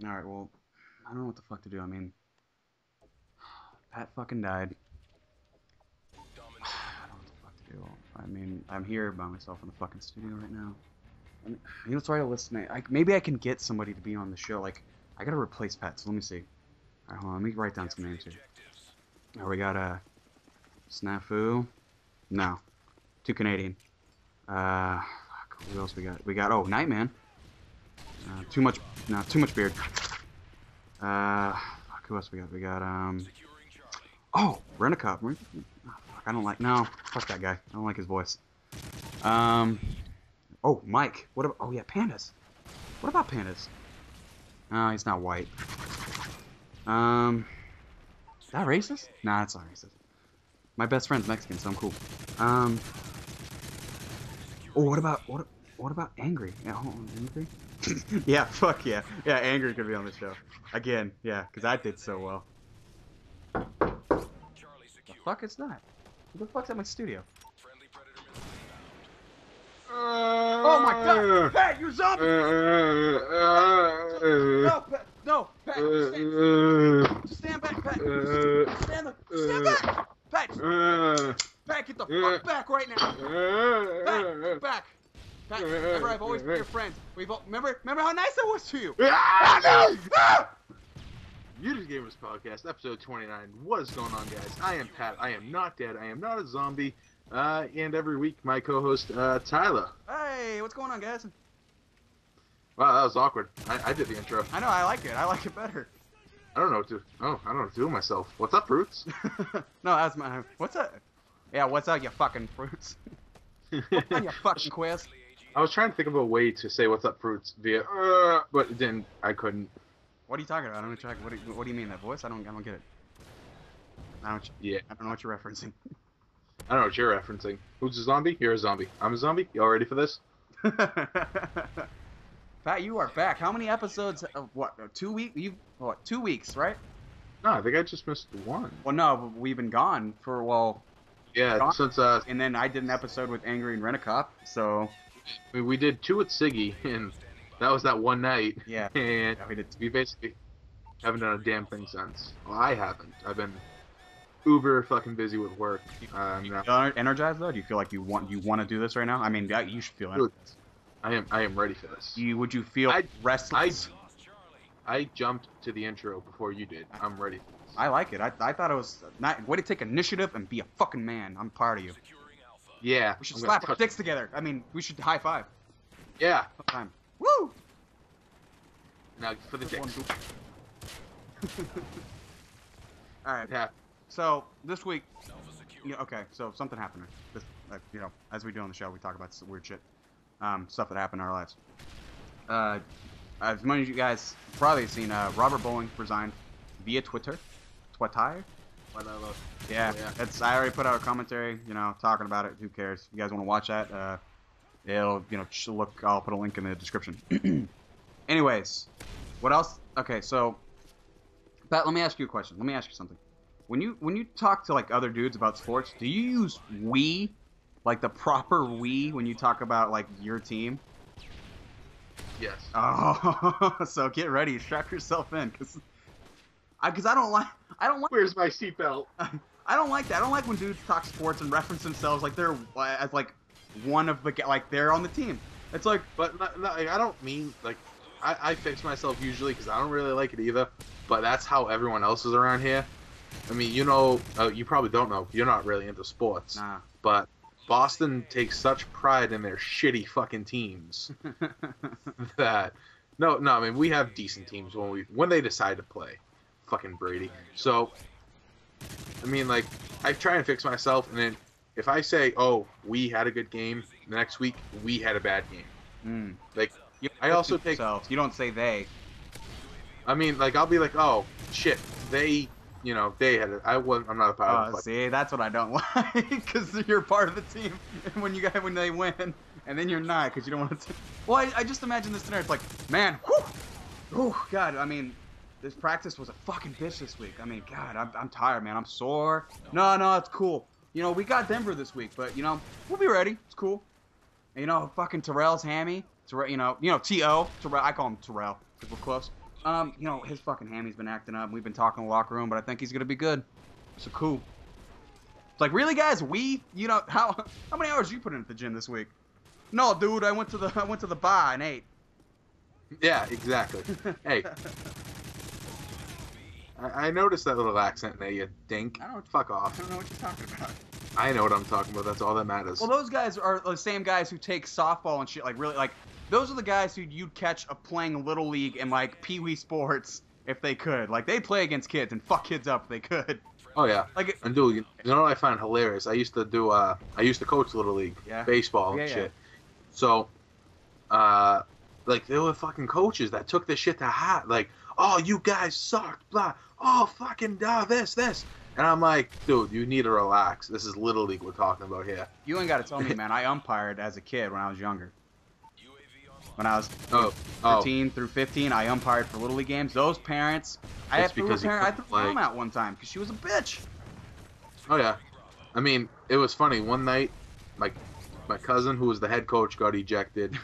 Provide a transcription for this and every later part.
Alright, well, I don't know what the fuck to do. I mean, Pat fucking died. I don't know what the fuck to do. I mean, I'm here by myself in the fucking studio right now. I mean, you know, let's try to listen. Maybe I can get somebody to be on the show. Like, I gotta replace Pat, so let me see. Alright, hold on, let me write down some names here. We got, Snafu. No. Too Canadian. Fuck, who else we got? We got, oh, Nightman. Too much beard. Fuck, who else we got? We got, oh, Rent-A-Cop. Oh, fuck, I don't like, no, fuck that guy. I don't like his voice. Oh, Mike. What about, oh yeah, Pandas. What about Pandas? Oh, he's not white. Is that racist? Nah, it's not racist. My best friend's Mexican, so I'm cool. Oh, what about Angry? Yeah, hold on, Angry? Yeah, fuck yeah. Yeah, Angry could be on the show. Again, yeah, because I did so well. The fuck is that? Who the fuck's at my studio? Oh my god! Pat, you're zombie! No, Pat! No, Pat! Stand back, Pat! Stand back! Pat! Pat, get the fuck back right now! Back! Pat, remember I've always been your friend. Remember how nice I was to you! You Just Gamers Podcast, episode 29. What is going on, guys? I am Pat. I am not dead. I am not a zombie. And every week, my co-host, Tyler. Hey, what's going on, guys? Wow, that was awkward. I did the intro. I know, I like it. I like it better. I don't know what to. Oh, I don't know what to do with myself. What's up, fruits? No, that's my. What's up? Yeah, what's up, you fucking fruits? What's on, you fucking quiz? I was trying to think of a way to say "What's up, fruits" via, but then I couldn't. What are you talking about? I'm gonna check. What do you mean that voice? I don't get it. Yeah. I don't know what you're referencing. I don't know what you're referencing. Who's a zombie? You're a zombie. I'm a zombie. Y'all ready for this? Pat, you are back. How many episodes? What? 2 weeks? What? 2 weeks, right? No, I think I just missed one. Well, no, but we've been gone for Yeah, since and then I did an episode with Angry and Rent-A-Cop, so we did 2 with Siggy, and that was that one night. Yeah. And yeah, we basically haven't done a damn thing since. Well, I haven't. I've been uber fucking busy with work. You feel energized though? Do you feel like you want to do this right now? I mean, you should feel energized. I am ready for this. Would you feel restless? I jumped to the intro before you did. I'm ready for this. I like it. I thought it was way to take initiative and be a fucking man. I'm proud of you. Yeah. We should slap our dicks together. I mean, we should high five. Yeah. Time. Woo! Now for the dicks. All right. Yeah. So this week, okay. So something happened. This, as we do on the show, we talk about weird shit, stuff that happened in our lives. As many of you guys probably have seen, Robert Bowling resigned via Twitter. Whatever. Yeah. I already put out a commentary, talking about it. Who cares? If you guys want to watch that, it'll, look. I'll put a link in the description. Anyways, what else? Okay, so Pat, let me ask you a question. Let me ask you something. When you talk to like other dudes about sports, do you use we, like the proper we, when you talk about like your team? Yes. Oh, so get ready, strap yourself in, because I don't like. Where's my seatbelt? I don't like that. I don't like when dudes talk sports and reference themselves like they're as like one of the like they're on the team. It's like, but I don't mean like I fix myself usually because I don't really like it either. But that's how everyone else is around here. I mean, you probably don't know. You're not really into sports. Nah. But Boston takes such pride in their shitty fucking teams that no. I mean, we have decent teams when they decide to play. Fucking Brady. So, I mean, like, I try and fix myself, and then if I say, "Oh, we had a good game," the next week we had a bad game. Like, I also take. You don't say they. I mean, like, I'll be like, "Oh shit, they." They had it. I'm not a part of it. See, that's what I don't like, because you're part of the team, and when they win, and then you're not, because you don't want to. Well, I just imagine this scenario. It's like, man, God. I mean, this practice was a fucking bitch this week. I mean, God, I'm tired, man. I'm sore. No, it's cool. We got Denver this week, but we'll be ready. It's cool. And, fucking Terrell's hammy. T.O. Terrell. I call him Terrell because we're close. You know, his fucking hammy's been acting up. We've been talking in the locker room, but I think he's gonna be good. So cool. It's like, really, guys? You know, how many hours you put in at the gym this week? No, dude, I went to the bar and ate. Yeah, exactly. Hey, I noticed that little accent there, you dink. Fuck off. I don't know what you're talking about. I know what I'm talking about. That's all that matters. Well, those guys are the same guys who take softball and shit. Like, really, like, those are the guys who you'd catch playing Little League and, like, Pee Wee sports if they could. Like, they'd play against kids and fuck kids up if they could. Oh, yeah. Like, and dude, you know what I find hilarious? I used to coach Little League, baseball and shit. So, like, there were fucking coaches that took this shit to heart. Like, oh, you guys suck, blah. Oh, fucking, this. And I'm like, dude, you need to relax. This is Little League we're talking about here. You ain't got to tell me, man. I umpired as a kid when I was younger. When I was 13 through 15, I umpired for Little League games. Those parents, I threw mom out one time because she was a bitch. Oh, yeah. I mean, it was funny. One night, my cousin, who was the head coach, got ejected.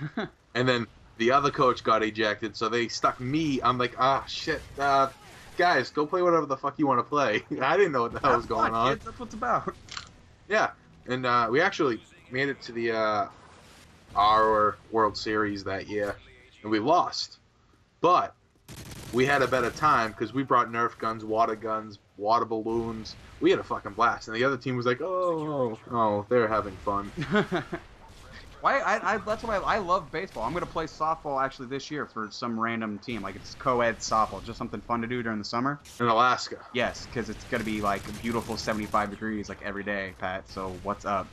And then the other coach got ejected, so they stuck me. I'm like, shit. Guys, go play whatever the fuck you want to play. I didn't know what the hell was going on. Kids, that's what it's about. Yeah, and we actually made it to the our World Series that year, and we lost. But we had a better time because we brought Nerf guns, water balloons. We had a fucking blast, and the other team was like, oh, they're having fun. That's why I love baseball. I'm gonna play softball actually this year for some random team. Like, it's co-ed softball, just something fun to do during the summer. In Alaska. Yes, because it's gonna be like a beautiful 75 degrees like every day, Pat. So what's up?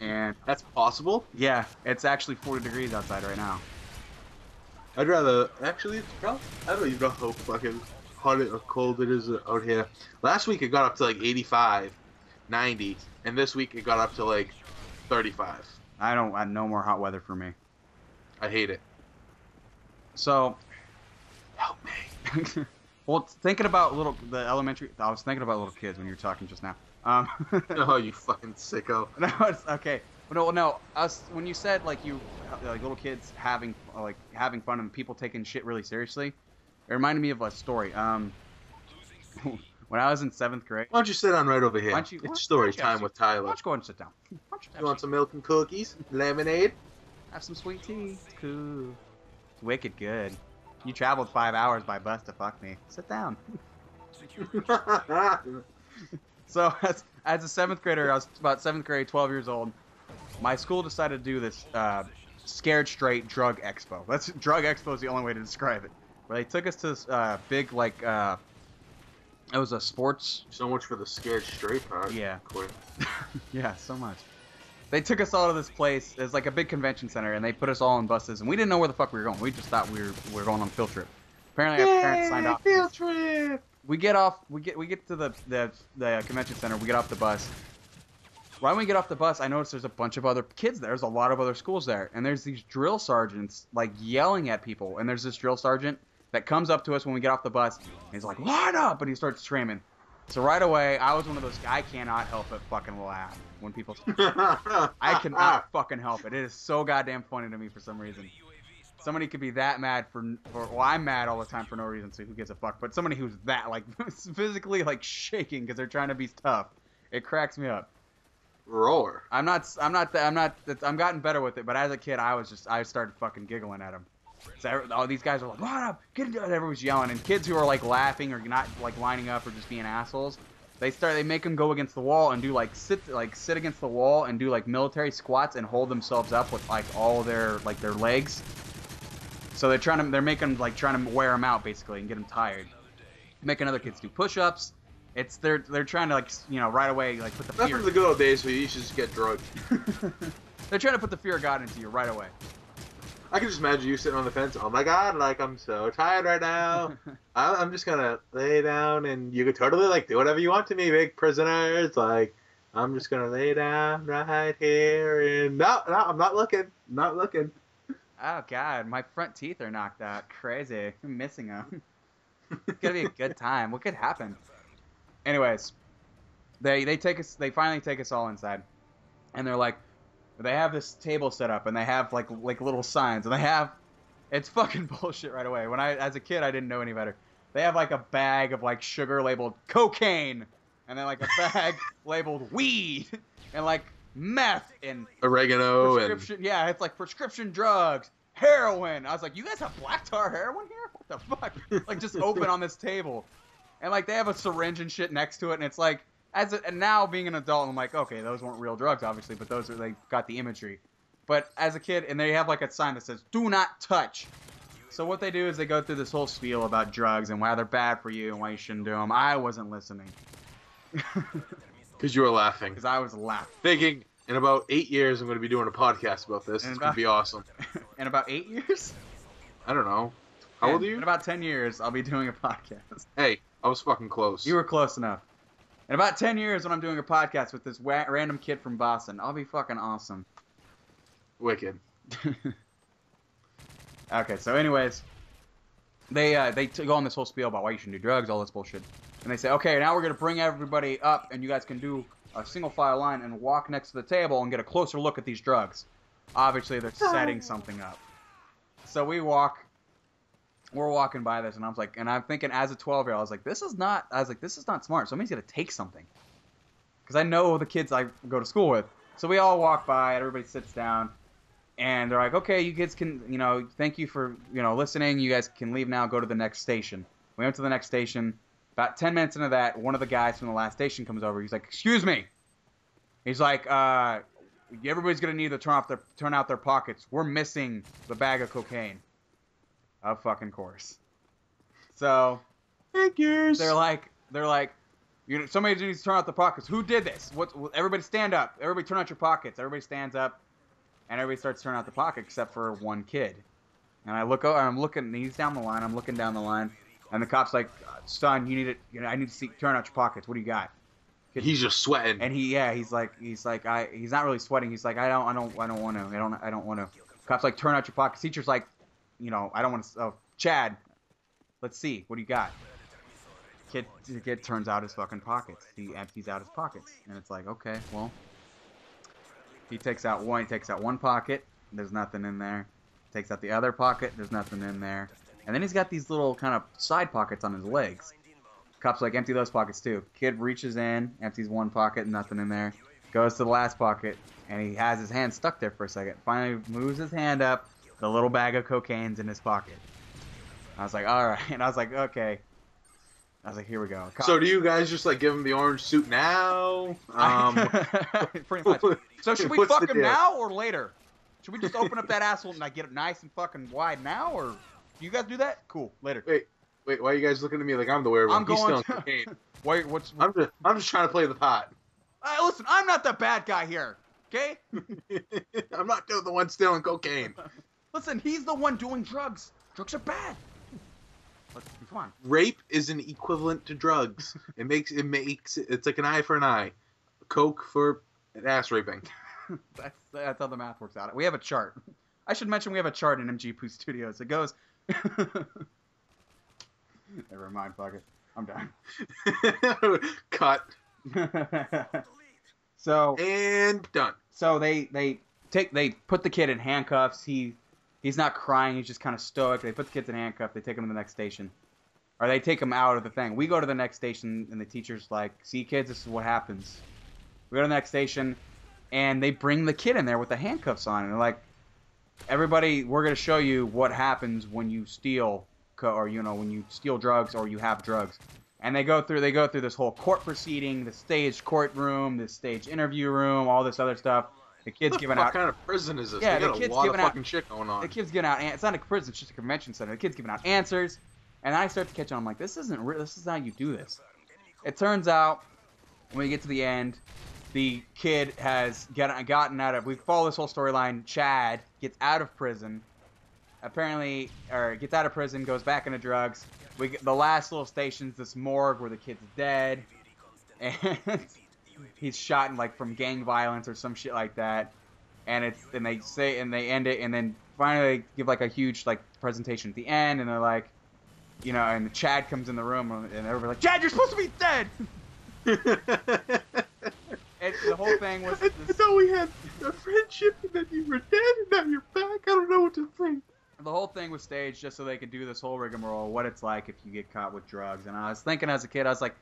And that's possible. Yeah, it's actually 40 degrees outside right now. I'd rather actually. I don't even know how fucking hot or cold it is out here. Last week it got up to like 85, 90, and this week it got up to like 35. I no more hot weather for me. I hate it. So, help me. Well, thinking about the elementary, I was thinking about little kids when you were talking just now. Oh, you fucking sicko. No, it's okay. No. When you said like little kids having fun and people taking shit really seriously, it reminded me of a story. When I was in 7th grade. Why don't you sit down right over here? It's story time with Tyler. Why don't you go and sit down? You want some milk and cookies? Lemonade? Have some sweet tea. It's cool. It's wicked good. You traveled 5 hours by bus to fuck me. Sit down. So, as a 7th grader, I was about 7th grade, 12 years old. My school decided to do this Scared Straight Drug Expo. Drug Expo is the only way to describe it. Where they took us to this big, it was a sports... So much for the Scared Straight part. Yeah. Quit. Yeah, so much. They took us all to this place. It's like a big convention center, and they put us all in buses, and we didn't know where the fuck we were going. We just thought we were going on a field trip. Apparently, our parents signed off. Field trip! We get to the convention center. We get off the bus. Right when we get off the bus, I notice there's a bunch of other kids there. There's a lot of other schools there, and there's these drill sergeants like yelling at people. And there's this drill sergeant that comes up to us when we get off the bus. And he's like, "Line up!" And he starts screaming. So right away, I was one of those. I cannot help but fucking laugh when people. I cannot fucking help it. It is so goddamn funny to me for some reason. Somebody could be that mad well, I'm mad all the time for no reason, so who gives a fuck? But somebody who's that, like, physically, like, shaking because they're trying to be tough, it cracks me up. Roar. I'm gotten better with it, but as a kid, I started fucking giggling at them. So all these guys are like, "Line up, get it!" Everyone's yelling, and kids who are like laughing or not like lining up or just being assholes, they make them go against the wall and do sit against the wall and do like military squats and hold themselves up with like all their legs. So they're trying to wear them out basically and get them tired. Making other kids do push-ups. They're trying to right away put the fear. That's from the good old days where you used to just get drugged. They're trying to put the fear of God into you right away. I can just imagine you sitting on the fence. Oh my God, I'm so tired right now. I'm just gonna lay down, and you can totally do whatever you want to me, big prisoners. I'm just gonna lay down right here, and no, I'm not looking. Not looking. Oh God, my front teeth are knocked out. Crazy. I'm missing them. It's gonna be a good time. What could happen? Anyways, they finally take us all inside, and they're like, they have this table set up, and they have like little signs, and It's fucking bullshit right away. As a kid, I didn't know any better. They have like a bag of like sugar labeled cocaine, and then like a bag labeled weed, and like meth and oregano prescription. Yeah, it's like prescription drugs, heroin. I was like, you guys have black tar heroin here? What the fuck? Like just open on this table, and like they have a syringe and shit next to it, and it's like and now being an adult, I'm like, okay, those weren't real drugs, obviously, but they got the imagery. But as a kid, and they have like a sign that says, do not touch. So what they do is they go through this whole spiel about drugs and why they're bad for you and why you shouldn't do them. I wasn't listening. Because you were laughing. Because I was laughing. Thinking, in about 8 years, I'm going to be doing a podcast about this. It's going to be awesome. In about 8 years? I don't know. How old are you? In about 10 years, I'll be doing a podcast. Hey, I was fucking close. You were close enough. In about 10 years, when I'm doing a podcast with this random kid from Boston, I'll be fucking awesome. Wicked. Okay, so anyways, they go on this whole spiel about why you shouldn't do drugs, all this bullshit. And they say, okay, now we're going to bring everybody up, and you guys can do a single file line and walk next to the table and get a closer look at these drugs. Obviously, they're setting something up. So we're walking by this, and I was like, and I'm thinking as a 12-year-old, I was like, this is not smart. Somebody's going to take something. Because I know the kids I go to school with. So we all walk by, and everybody sits down. And they're like, okay, you kids can, thank you for, listening. You guys can leave now, go to the next station. We went to the next station. About 10 minutes into that, one of the guys from the last station comes over. He's like, excuse me. He's like, everybody's going to need to turn out their pockets. We're missing the bag of cocaine. Of fucking course. So, figures. They're like, somebody needs to turn out the pockets. Who did this? Everybody stand up. Everybody turn out your pockets. Everybody stands up. And everybody starts turning out the pocket except for one kid. And I look over, and I'm looking, and he's down the line. I'm looking down the line, and the cop's like, "Son, I need to see, turn out your pockets. What do you got?" He's just sweating. And he's not really sweating. He's like, I don't want to. Cop's like, turn out your pockets. Teacher's like, I don't want to. Oh, Chad, let's see. What do you got? The kid turns out his fucking pockets. He empties out his pockets, and it's like, okay, well. He takes out one pocket, there's nothing in there. Takes out the other pocket, there's nothing in there. And then he's got these little kind of side pockets on his legs. Cop's like, empty those pockets too. Kid reaches in, empties one pocket, nothing in there. Goes to the last pocket, and he has his hand stuck there for a second. Finally moves his hand up, the little bag of cocaine's in his pocket. I was like, alright. And I was like, okay. I was like, here we go. So do you guys just like give him the orange suit now? Pretty much. So should we fuck him now or later? Should we just open up that asshole and like get it nice and fucking wide now, or do you guys do that? Cool. Later. Wait. Why are you guys looking at me like I'm the werewolf? He's still on cocaine. Wait, I'm just trying to play the pot. Listen, I'm not the bad guy here. Okay? I'm not the one stealing cocaine. Listen, he's the one doing drugs. Drugs are bad. Come on. Rape is an equivalent to drugs. It's like an eye for an eye. Coke for ass raping. That's how the math works out. We have a chart. I should mention we have a chart in MG Poo Studios. It goes. Never mind, fuck it. I'm done. Cut. So and done. So they put the kid in handcuffs. He's not crying. He's just kind of stoic. They put the kids in handcuffs. They take him to the next station. Or they take him out of the thing. We go to the next station, and the teacher's like, see, kids, this is what happens. We go to the next station, and they bring the kid in there with the handcuffs on. And they're like, everybody, we're going to show you what happens when you steal, or, when you steal drugs or you have drugs. And they go through this whole court proceeding, the staged courtroom, the staged interview room, all this other stuff. The kid's giving out. What kind of prison is this? Yeah, they got a lot of fucking shit going on. The kid's giving out. It's not a prison. It's just a convention center. The kid's giving out answers, and I start to catch on. I'm like, this isn't real. This is how you do this. It turns out, when we get to the end, the kid has gotten out of. We follow this whole storyline. Chad gets out of prison. Apparently, or gets out of prison, goes back into drugs. The last little station's this morgue where the kid's dead, and. He's shot in, from gang violence or some shit like that, and they end it, and then finally they give a huge presentation at the end, and they're like, and Chad comes in the room, and everybody's like, Chad, you're supposed to be dead. And the whole thing was. I thought we had a friendship, and then you were dead, and now you're back. I don't know what to think. The whole whole thing was staged just so they could do this whole rigmarole, what it's like if you get caught with drugs. And I was thinking as a kid, I was like,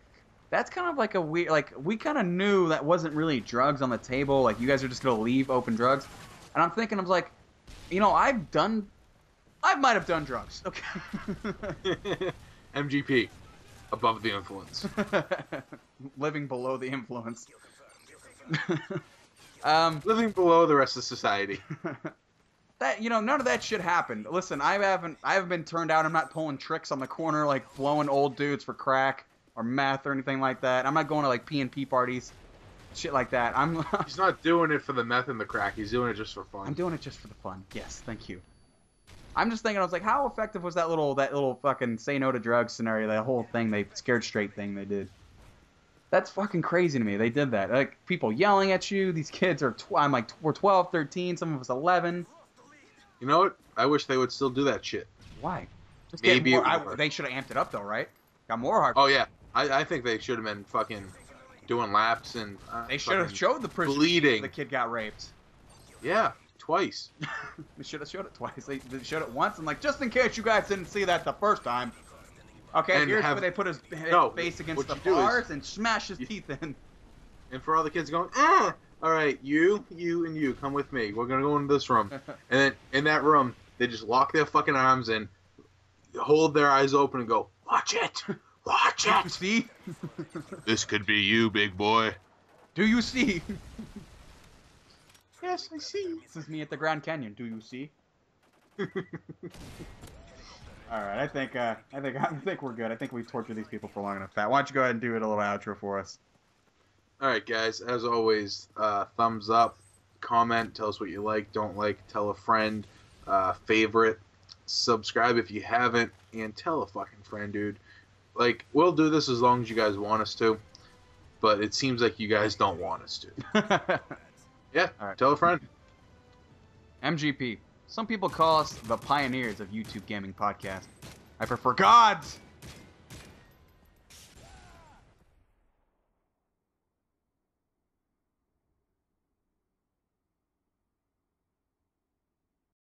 that's kind of like a weird, like, we kind of knew that wasn't really drugs on the table. Like, you guys are just going to leave open drugs. And I'm thinking, I was like, you know, I might have done drugs. Okay. MGP. Above the influence. Living below the influence. Living below the rest of society. That, you know, none of that shit happened. Listen, I haven't been turned out. I'm not pulling tricks on the corner like blowing old dudes for crack or meth or anything like that. I'm not going to like P&P parties, shit like that. He's not doing it for the meth and the crack. He's doing it just for fun. I'm doing it just for the fun. Yes, thank you. I'm just thinking, I was like, how effective was that little fucking say no to drugs scenario? That whole thing, they scared straight thing they did. That's fucking crazy to me. They did that. Like, people yelling at you. These kids are, we're 12, 13, some of us 11. You know what? I wish they would still do that shit. Why? Just Maybe they should have amped it up though, right? Got more hard. Oh yeah, I think they should have been fucking doing laps and. They should have showed the prison bleeding. The kid got raped. Yeah, twice. They should have showed it twice. They showed it once and like, just in case you guys didn't see that the first time. Okay, and here's where they put his face against the bars and smash his teeth in. And for all the kids going, ah! All right, you, and you, come with me. We're going to go into this room. And then in that room, they just lock their fucking arms and hold their eyes open and go, watch it! Watch it! See? This could be you, big boy. Do you see? Yes, I see. This is me at the Grand Canyon. Do you see? All right, I think we're good. I think we've tortured these people for long enough. Pat, why don't you go ahead and do it a little outro for us? All right, guys. As always, thumbs up, comment, tell us what you like, don't like, tell a friend, favorite, subscribe if you haven't, and tell a fucking friend, dude. Like, we'll do this as long as you guys want us to, but it seems like you guys don't want us to. Yeah, right. Tell a friend. MGP. Some people call us the pioneers of YouTube gaming podcast. I prefer gods!